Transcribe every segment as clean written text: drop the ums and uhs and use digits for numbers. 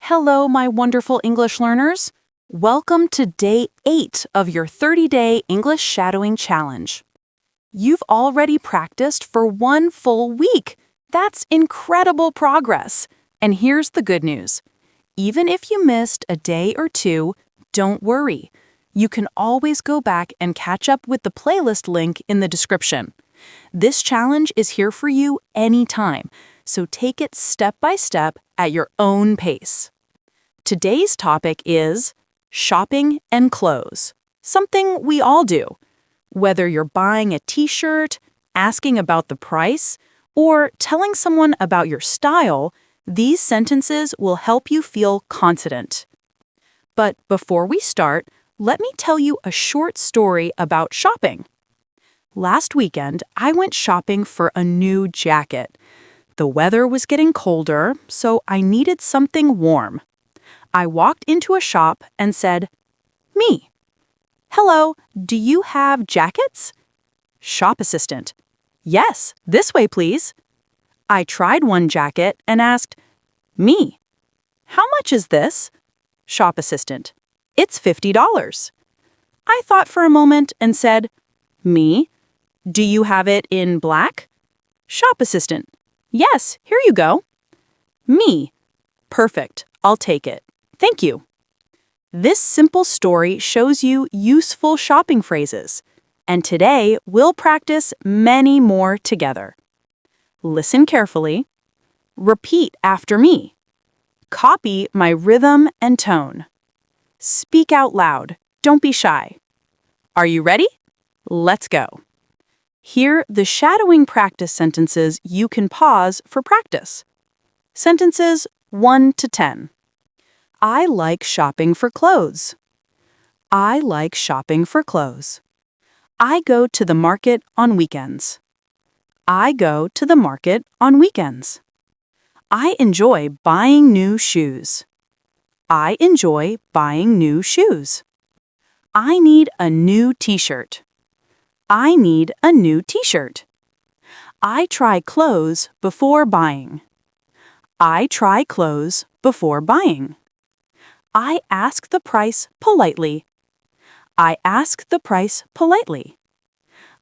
Hello, my wonderful English learners. Welcome to day 8 of your 30-day English shadowing challenge. You've already practiced for 1 full week. That's incredible progress. And here's the good news. Even if you missed a day or two, don't worry. You can always go back and catch up with the playlist link in the description. This challenge is here for you anytime, so take it step by step at your own pace. Today's topic is shopping and clothes, something we all do. Whether you're buying a t-shirt, asking about the price, or telling someone about your style, these sentences will help you feel confident. But before we start, let me tell you a short story about shopping. Last weekend, I went shopping for a new jacket. The weather was getting colder, so I needed something warm. I walked into a shop and said, "Me. Hello, do you have jackets?" Shop assistant, "Yes, this way, please." I tried one jacket and asked, "Me. How much is this?" Shop assistant, "It's $50. I thought for a moment and said, "Me. Do you have it in black?" Shop assistant, "Yes, here you go." Me. Perfect, I'll take it. Thank you. This simple story shows you useful shopping phrases, and today we'll practice many more together. Listen carefully. Repeat after me. Copy my rhythm and tone. Speak out loud. Don't be shy. Are you ready? Let's go. Here, the shadowing practice sentences you can pause for practice. Sentences 1 to 10. I like shopping for clothes. I like shopping for clothes. I go to the market on weekends. I go to the market on weekends. I enjoy buying new shoes. I enjoy buying new shoes. I need a new t-shirt. I need a new t-shirt. I try clothes before buying. I try clothes before buying. I ask the price politely. I ask the price politely.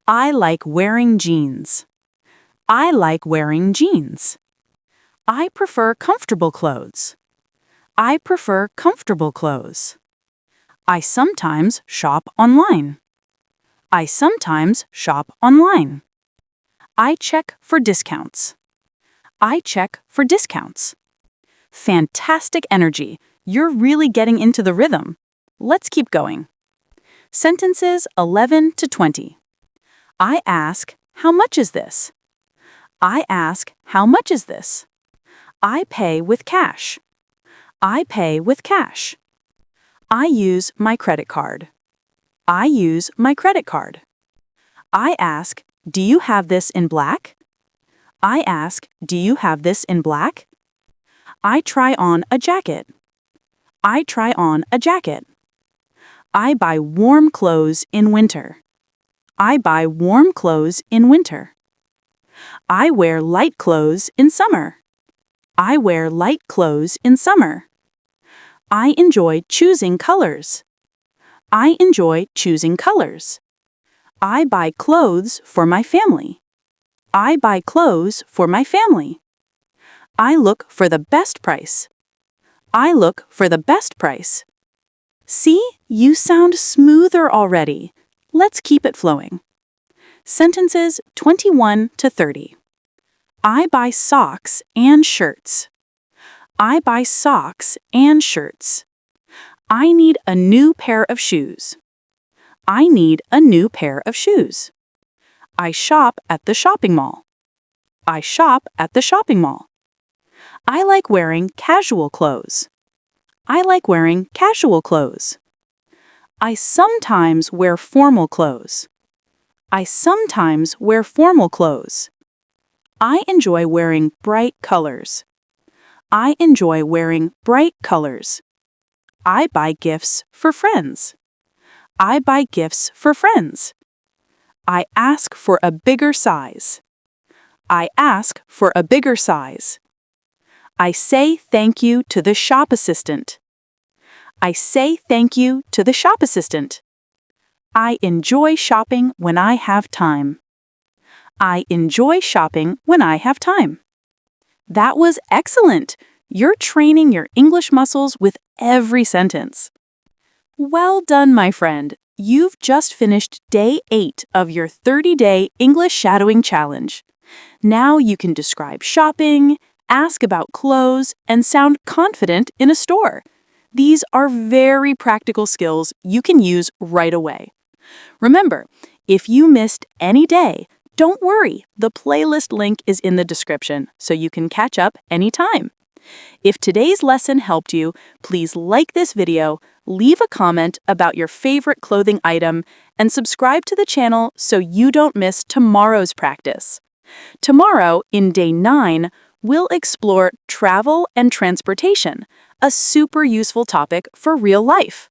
I like wearing jeans. I like wearing jeans. I prefer comfortable clothes. I prefer comfortable clothes. I sometimes shop online. I sometimes shop online. I check for discounts. I check for discounts. Fantastic energy. You're really getting into the rhythm. Let's keep going. Sentences 11 to 20. I ask, how much is this? I ask, how much is this? I pay with cash. I pay with cash. I use my credit card. I use my credit card. I ask, do you have this in black? I ask, do you have this in black? I try on a jacket. I try on a jacket. I buy warm clothes in winter. I buy warm clothes in winter. I wear light clothes in summer. I wear light clothes in summer. I enjoy choosing colors. I enjoy choosing colors. I buy clothes for my family. I buy clothes for my family. I look for the best price. I look for the best price. See, you sound smoother already. Let's keep it flowing. Sentences 21 to 30. I buy socks and shirts. I buy socks and shirts. I need a new pair of shoes. I need a new pair of shoes. I shop at the shopping mall. I shop at the shopping mall. I like wearing casual clothes. I like wearing casual clothes. I sometimes wear formal clothes. I sometimes wear formal clothes. I enjoy wearing bright colors. I enjoy wearing bright colors. I buy gifts for friends. I buy gifts for friends. I ask for a bigger size. I ask for a bigger size. I say thank you to the shop assistant. I say thank you to the shop assistant. I enjoy shopping when I have time. I enjoy shopping when I have time. That was excellent! You're training your English muscles with every sentence. Well done, my friend. You've just finished day 8 of your 30-day English shadowing challenge. Now you can describe shopping, ask about clothes, and sound confident in a store. These are very practical skills you can use right away. Remember, if you missed any day, don't worry, the playlist link is in the description, so you can catch up anytime. If today's lesson helped you, please like this video, leave a comment about your favorite clothing item, and subscribe to the channel so you don't miss tomorrow's practice. Tomorrow, in day 9, we'll explore travel and transportation, a super useful topic for real life.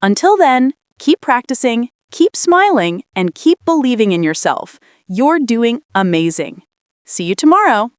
Until then, keep practicing, keep smiling, and keep believing in yourself. You're doing amazing. See you tomorrow.